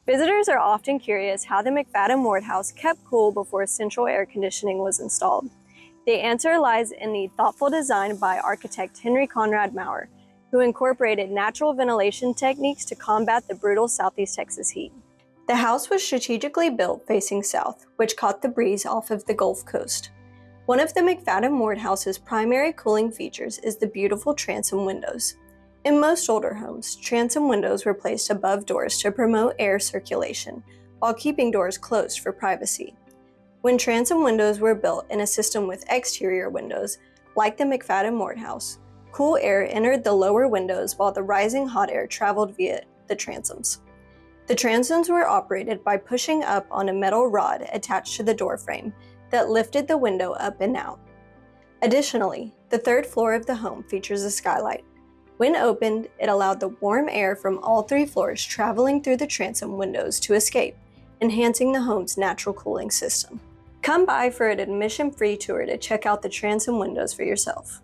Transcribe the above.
Visitors are often curious how the McFaddin-Ward House kept cool before central air conditioning was installed. The answer lies in the thoughtful design by architect Henry Conrad Mauer, who incorporated natural ventilation techniques to combat the brutal Southeast Texas heat. The house was strategically built facing south, which caught the breeze off of the Gulf Coast. One of the McFaddin-Ward House's primary cooling features is the beautiful transom windows. In most older homes, transom windows were placed above doors to promote air circulation, while keeping doors closed for privacy. When transom windows were built in a system with exterior windows, like the McFaddin-Ward House, cool air entered the lower windows while the rising hot air traveled via the transoms. The transoms were operated by pushing up on a metal rod attached to the door frame that lifted the window up and out. Additionally, the third floor of the home features a skylight. When opened, it allowed the warm air from all three floors traveling through the transom windows to escape, enhancing the home's natural cooling system. Come by for an admission-free tour to check out the transom windows for yourself.